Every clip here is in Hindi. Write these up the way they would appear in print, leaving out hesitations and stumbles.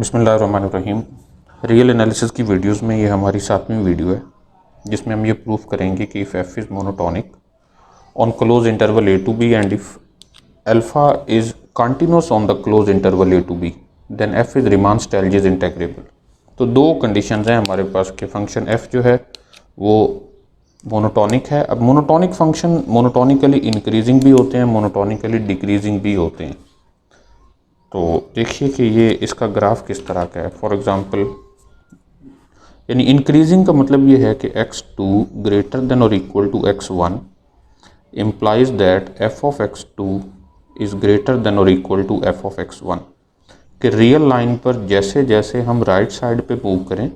बिस्मिल्लाहिर्रहमानिर्रहीम। रियल एनालिसिस की वीडियोस में ये हमारी 7वीं वीडियो है जिसमें हम ये प्रूफ करेंगे कि if f is monotonic on close interval a to b and if alpha is continuous on the close interval a to b then f is Riemann Stieltjes integrable. तो दो कंडीशंस हैं हमारे पास कि फंक्शन एफ जो है वो मोनोटोनिक है। अब मोनोटोनिक फंक्शन मोनोटोनिकली इंक्रीजिंग भी होते हैं, मोनोटोनिकली डिक्रीजिंग भी होते हैं। तो देखिए कि ये इसका ग्राफ किस तरह का है। फॉर एग्ज़ाम्पल यानी इंक्रीजिंग का मतलब ये है कि x2 ग्रेटर देन और equal to x1 implies that f of x2 is greater than और equal to f of x1। कि रियल लाइन पर जैसे जैसे हम राइट साइड पे मूव करें,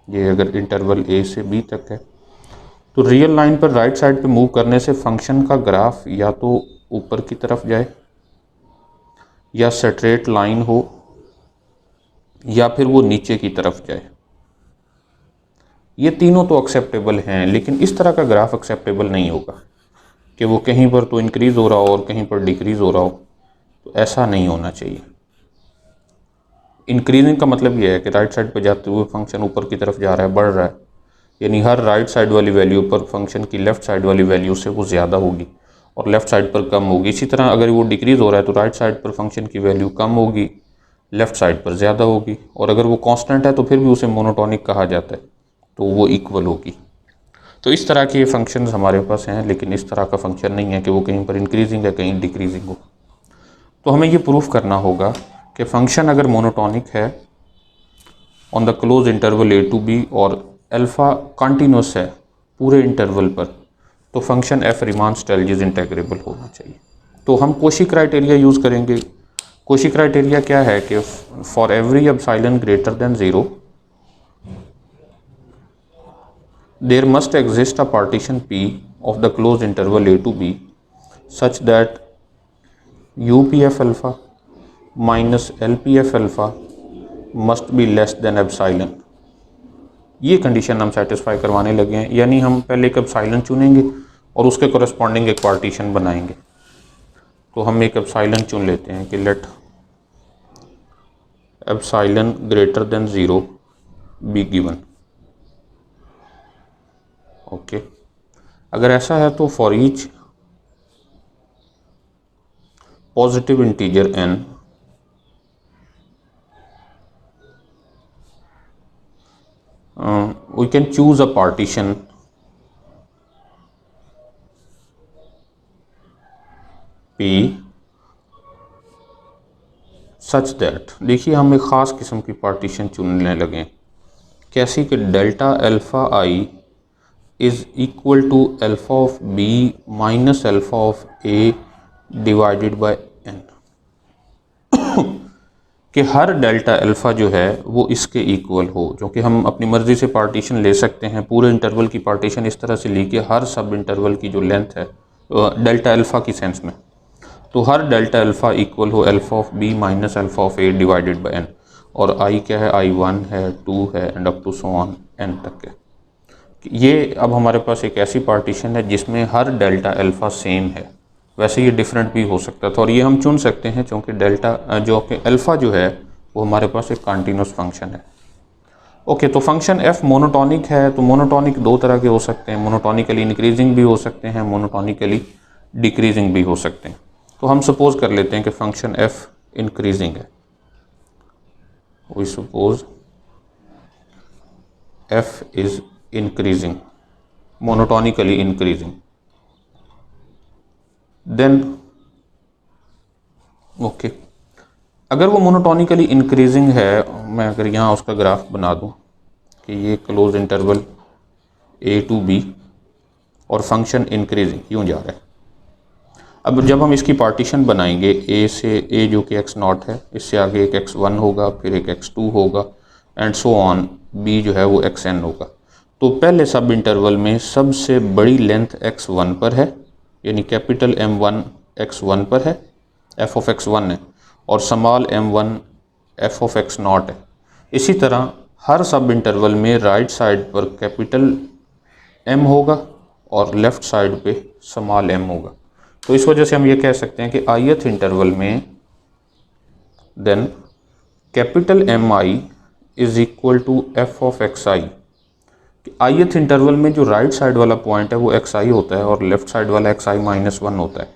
ये अगर इंटरवल a से b तक है, तो रियल लाइन पर राइट साइड पे मूव करने से फंक्शन का ग्राफ या तो ऊपर की तरफ जाए या स्ट्रेट लाइन हो या फिर वो नीचे की तरफ जाए। ये तीनों तो एक्सेप्टेबल हैं, लेकिन इस तरह का ग्राफ एक्सेप्टेबल नहीं होगा कि वो कहीं पर तो इंक्रीज़ हो रहा हो और कहीं पर डिक्रीज़ हो रहा हो। तो ऐसा नहीं होना चाहिए। इंक्रीजिंग का मतलब ये है कि राइट साइड पर जाते हुए फंक्शन ऊपर की तरफ जा रहा है, बढ़ रहा है, यानी हर राइट साइड वाली वैल्यू पर फंक्शन की लेफ़्ट साइड वाली वैल्यू से वो ज़्यादा होगी और लेफ़्ट साइड पर कम होगी। इसी तरह अगर वो डिक्रीज़ हो रहा है तो राइट साइड पर फंक्शन की वैल्यू कम होगी, लेफ़्ट साइड पर ज़्यादा होगी। और अगर वो कांस्टेंट है तो फिर भी उसे मोनोटोनिक कहा जाता है, तो वो इक्वल होगी। तो इस तरह के ये फंक्शंस हमारे पास हैं, लेकिन इस तरह का फंक्शन नहीं है कि वो कहीं पर इंक्रीजिंग है कहीं डिक्रीजिंग हो। तो हमें ये प्रूफ करना होगा कि फंक्शन अगर मोनोटोनिक है on the close interval a to b और अल्फ़ा कंटिन्यूस है पूरे इंटरवल पर, तो function f Riemann Stieltjes integrable होना चाहिए। तो हम कोशी क्राइटेरिया यूज़ करेंगे। कोशी क्राइटेरिया क्या है कि for every epsilon greater than 0 there must exist a partition P of the closed interval a to b such that UPF alpha minus LPF alpha must be less than epsilon। ये कंडीशन हम सेटिस्फाई करवाने लगे हैं, यानी हम पहले एक एप्सिलॉन चुनेंगे और उसके कोरस्पॉन्डिंग एक पार्टीशन बनाएंगे। तो हम एक एप्सिलॉन चुन लेते हैं कि let epsilon greater than 0 be given. Okay, अगर ऐसा है तो for each positive integer n we can choose a partition P such that, देखिए हम एक ख़ास किस्म की पार्टीशन चुनने लगे। कैसी कि delta alpha i is equal to alpha of b minus alpha of a divided by n। कि हर डेल्टा अल्फ़ा जो है वो इसके इक्वल हो, जो कि हम अपनी मर्ज़ी से पार्टीशन ले सकते हैं। पूरे इंटरवल की पार्टीशन इस तरह से ली कि हर सब इंटरवल की जो लेंथ है डेल्टा अल्फ़ा की सेंस में, तो हर डेल्टा अल्फ़ा इक्वल हो alpha of b minus alpha of a divided by n। और आई क्या है, आई 1 है, 2 है and up to so on n तक है। ये अब हमारे पास एक ऐसी पार्टीशन है जिसमें हर डेल्टा अल्फ़ा सेम है। वैसे ये डिफरेंट भी हो सकता था और ये हम चुन सकते हैं क्योंकि डेल्टा जो कि अल्फ़ा जो है वो हमारे पास एक कंटिन्यूस फंक्शन है। ओके, तो फंक्शन एफ मोनोटोनिक है। तो मोनोटोनिक दो तरह के हो सकते हैं, मोनोटोनिकली इंक्रीजिंग भी हो सकते हैं, मोनोटोनिकली डिक्रीजिंग भी हो सकते हैं। तो हम सपोज कर लेते हैं कि फंक्शन एफ इंक्रीजिंग है। We suppose f is increasing, monotonically increasing, then okay, अगर वो मोनोटोनिकली इंक्रीजिंग है, मैं अगर यहाँ उसका ग्राफ बना दूँ कि ये close interval a to b और फंक्शन इंक्रीजिंग यूँ जा रहा है। अब जब हम इसकी पार्टीशन बनाएंगे ए से, ए जो कि x0 है, इससे आगे एक x1 होगा, फिर एक x2 होगा एंड सो ऑन, बी जो है वो xn होगा। तो पहले सब इंटरवल में सबसे बड़ी लेंथ x1 पर है, यानी कैपिटल M1 x1 पर है, f ऑफ x1 है, और small m1 f of x0 है। इसी तरह हर सब इंटरवल में राइट साइड पर कैपिटल M होगा और लेफ़्ट साइड पे स्मॉल m होगा। तो इस वजह से हम ये कह सकते हैं कि ith इंटरवल में then capital M i is equal to f of x i. ith interval में जो राइट साइड वाला पॉइंट है वो एक्स आई होता है और लेफ्ट साइड वाला एक्स आई माइनस वन होता है।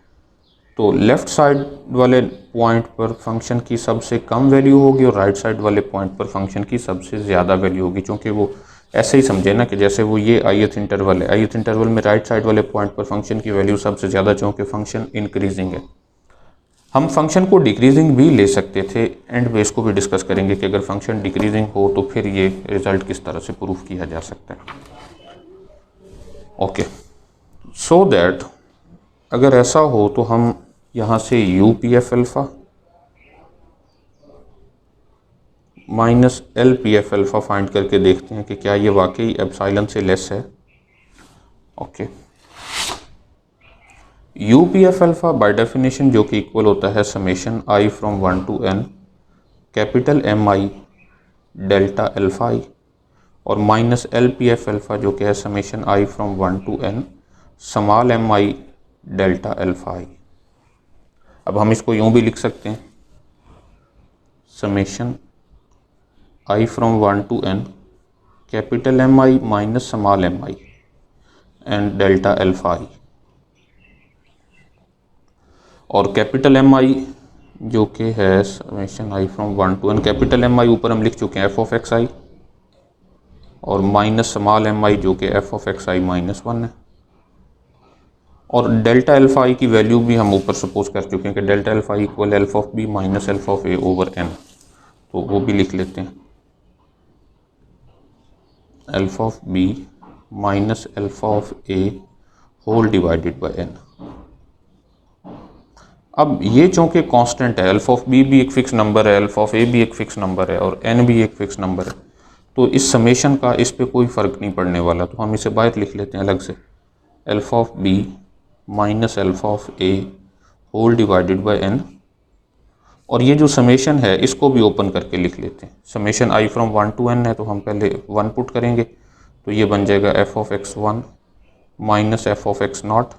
तो लेफ्ट साइड वाले पॉइंट पर फंक्शन की सबसे कम वैल्यू होगी और राइट साइड वाले पॉइंट पर फंक्शन की सबसे ज़्यादा वैल्यू होगी, क्योंकि वो ऐसे ही समझे ना कि जैसे वो ये ith इंटरवल है, ith इंटरवल में राइट साइड वाले पॉइंट पर फंक्शन की वैल्यू सबसे ज़्यादा, क्योंकि फंक्शन इंक्रीजिंग है। हम फंक्शन को डिक्रीजिंग भी ले सकते थे, एंड बेस को भी डिस्कस करेंगे कि अगर फंक्शन डिक्रीजिंग हो तो फिर ये रिजल्ट किस तरह से प्रूफ किया जा सकता है। ओके, सो दैट अगर ऐसा हो तो हम यहाँ से you p f alpha minus l p f alpha find करके देखते हैं कि क्या ये वाकई एप्सिलॉन से लेस है। Okay, u p f alpha by definition जो कि इक्वल होता है summation i from 1 to n capital M i delta alpha i और minus l p f alpha जो कि है summation i from 1 to n small m i delta alpha i. अब हम इसको यूँ भी लिख सकते हैं summation i from 1 to n capital M i minus small m I and delta alpha i. और कैपिटल एम आई जो कि है summation i from 1 to n, capital M i ऊपर हम लिख चुके हैं एफ ऑफ एक्स आई और माइनस स्मॉल एम आई जो कि F of x I minus one है। और डेल्टा एल्फ़ा आई की वैल्यू भी हम ऊपर सपोज कर चुके हैं कि delta alpha i equal alpha of b minus alpha of a over n, तो वो भी लिख लेते हैं alpha of b minus alpha of a whole divided by n. अब ये चूँकि कांस्टेंट है, एल्फ़ा ऑफ बी भी एक फ़िक्स नंबर है, एल्फ़ा ऑफ ए भी एक फ़िक्स नंबर है और एन भी एक फ़िक्स नंबर है, तो इस समेशन का इस पे कोई फ़र्क नहीं पड़ने वाला। तो हम इसे बाहर लिख लेते हैं अलग से alpha of b minus alpha of a whole divided by n. और ये जो समेशन है इसको भी ओपन करके लिख लेते हैं। Summation i from 1 to n है तो हम पहले 1 पुट करेंगे तो ये बन जाएगा f of x one minus f of x nought.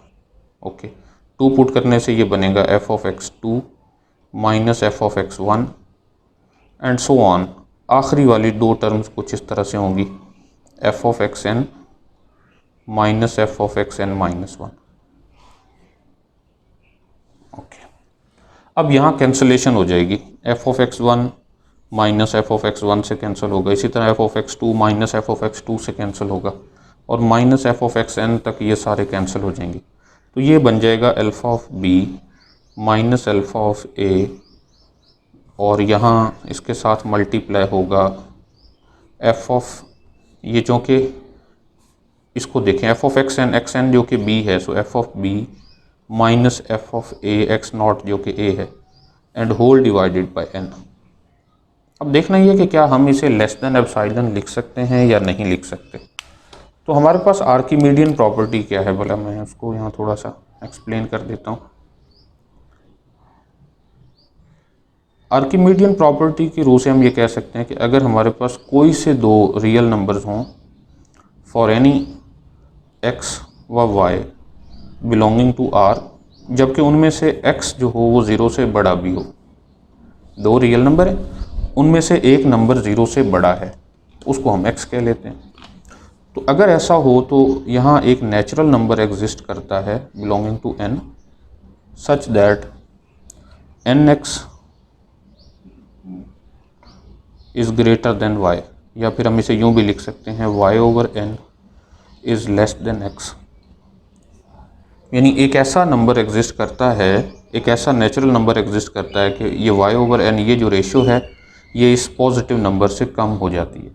Okay, 2 put करने से ये बनेगा f of x two minus f of x one and so on. आखिरी वाली दो टर्म्स कुछ इस तरह से होंगी f of x n minus f of x n minus one. Okay, अब यहाँ कैंसलेशन हो जाएगी, f of x one minus f of x one से कैंसिल होगा, इसी तरह f of x two minus f of x two से कैंसिल होगा और minus f of x n तक ये सारे कैंसिल हो जाएंगे। तो ये बन जाएगा alpha of b minus alpha of a और यहाँ इसके साथ मल्टीप्लाई होगा एफ ऑफ, ये जो कि इसको देखें एफ ऑफ एक्स एन जो कि बी है, so f of b minus f of a x naught जो कि ए है and whole divided by n. अब देखना ये कि क्या हम इसे लेस देन एप्सिलॉन लिख सकते हैं या नहीं लिख सकते। तो हमारे पास आर्किमीडियन प्रॉपर्टी क्या है, बोला मैं उसको यहाँ थोड़ा सा एक्सप्लेन कर देता हूँ। आर्किमीडियन प्रॉपर्टी की रूह से हम ये कह सकते हैं कि अगर हमारे पास कोई से दो रियल नंबर्स हों फॉर एनी एक्स व वाई बिलोंगिंग टू आर, जबकि उनमें से x जो हो वो 0 से बड़ा भी हो, दो रियल नंबर हैं उनमें से एक नंबर 0 से बड़ा है, उसको हम x कह लेते हैं। तो अगर ऐसा हो तो यहाँ एक नेचुरल नंबर एग्जिस्ट करता है belonging to n such that nx is greater than y, या फिर हम इसे यूँ भी लिख सकते हैं y over n is less than x। यानी एक ऐसा नंबर एग्जिस्ट करता है, एक ऐसा नेचुरल नंबर एग्जिस्ट करता है कि ये y ओवर n ये जो रेशियो है ये इस पॉजिटिव नंबर से कम हो जाती है।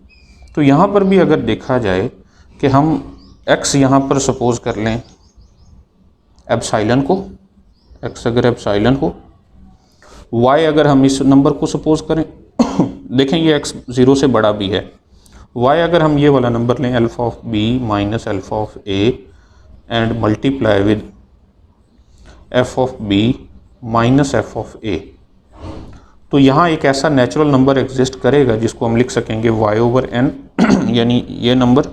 तो यहाँ पर भी अगर देखा जाए कि हम x यहाँ पर सपोज कर लें एप्सिलॉन को, x अगर एप्सिलॉन हो, y अगर हम इस नंबर को सपोज करें देखें ये x 0 से बड़ा भी है, y अगर हम ये वाला नंबर लें alpha of b minus alpha of a and multiply with f of b minus f of a, तो यहाँ एक ऐसा नेचुरल नंबर एग्जिस्ट करेगा जिसको हम लिख सकेंगे y ओवर n यानी ये number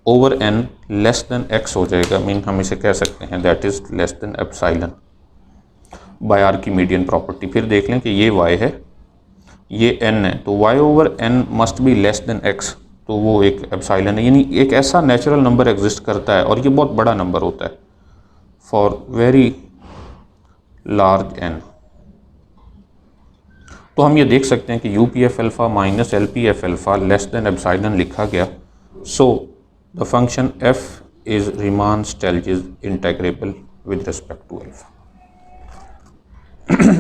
over n less than x हो जाएगा। मीन हम इसे कह सकते हैं that is less than epsilon by Archimedean property. फिर देख लें कि ये y है ये n है तो y over n must be less than x, तो वो एक एप्सिलॉन है, यानी एक ऐसा नेचुरल नंबर एग्जिस्ट करता है और ये बहुत बड़ा नंबर होता है फॉर वेरी लार्ज n। तो हम ये देख सकते हैं कि u p f alpha minus l p f alpha less than epsilon लिखा गया। So the function f is Riemann Stieltjes integrable with respect to alpha.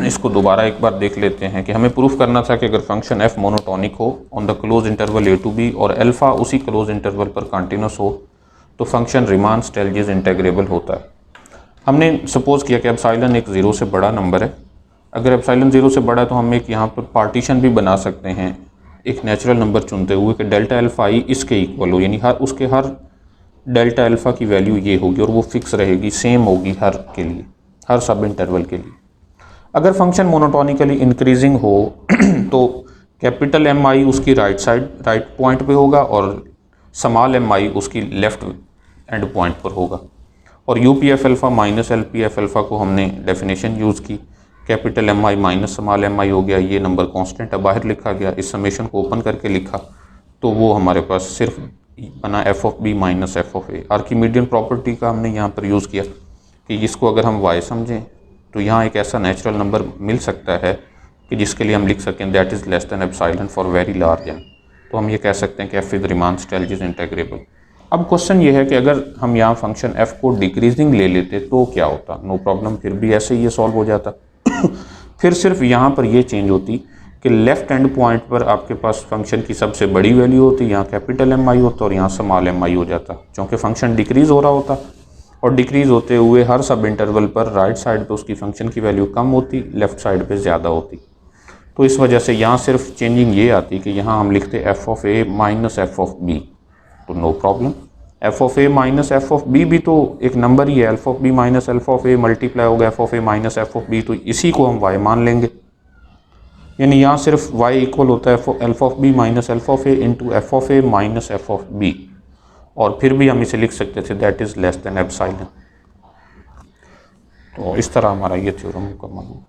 इसको दोबारा एक बार देख लेते हैं कि हमें प्रूफ करना था कि अगर फंक्शन f मोनोटॉनिक हो on the close interval a to b और अल्फा उसी क्लोज इंटरवल पर कंटिन्यूस हो तो फंक्शन रीमान स्टेल्जिस इंटेग्रेबल होता है। हमने सपोज किया कि एप्सिलॉन एक ज़ीरो से बड़ा नंबर है। अगर एप्सिलॉन ज़ीरो से बड़ा है तो हम एक यहाँ पर पार्टीशन भी बना सकते हैं एक नेचुरल नंबर चुनते हुए कि डेल्टा अल्फा ई इसके इक्वल हो, यानी हर डेल्टा अल्फा की वैल्यू ये होगी और वो फिक्स रहेगी, सेम होगी हर के लिए, हर सब इंटरवल के लिए। अगर फंक्शन मोनोटोनिकली इंक्रीजिंग हो तो कैपिटल एम आई उसकी राइट पॉइंट पे होगा और स्मॉल एम आई उसकी लेफ्ट एंड पॉइंट पर होगा। और you p f alpha minus l p f alpha को हमने डेफिनेशन यूज़ की, capital M i minus small m आई हो गया, ये नंबर कांस्टेंट है बाहर लिखा गया, इस समेशन को ओपन करके लिखा तो वो हमारे पास सिर्फ बना f of b minus f of a. Archimedean property का हमने यहाँ पर यूज़ किया कि इसको अगर हम वाई समझें तो यहाँ एक ऐसा नेचुरल नंबर मिल सकता है कि जिसके लिए हम लिख सकें that is less than epsilon for very large n, तो हम ये कह सकते हैं कि f is Riemann Stieltjes integrable. अब क्वेश्चन ये है कि अगर हम यहाँ फंक्शन एफ को डिक्रीजिंग ले लेते तो क्या होता। नो प्रॉब्लम, फिर भी ऐसे ही ये सॉल्व हो जाता। फिर सिर्फ यहाँ पर ये चेंज होती कि लेफ्ट एंड पॉइंट पर आपके पास फंक्शन की सबसे बड़ी वैल्यू होती, यहाँ कैपिटल एम आई होता और यहाँ स्मॉल एम आई हो जाता, क्योंकि फंक्शन डिक्रीज़ हो रहा होता और डिक्रीज़ होते हुए हर सब इंटरवल पर राइट साइड पे उसकी फंक्शन की वैल्यू कम होती, लेफ्ट साइड पे ज़्यादा होती। तो इस वजह से यहाँ सिर्फ चेंजिंग ये आती कि यहाँ हम लिखते f of a minus f of b, तो no problem. F of a minus f of b भी तो एक नंबर ही है, alpha of b minus alpha of a multiply होगा f of a minus f of b, तो इसी को हम वाई मान लेंगे, यानी यहाँ सिर्फ y इक्वल होता है alpha of b minus alpha of a into f of a minus f of b, और फिर भी हम इसे लिख सकते थे that is less than epsilon. तो इस तरह हमारा ये थ्योरम मुकम्मल हुआ।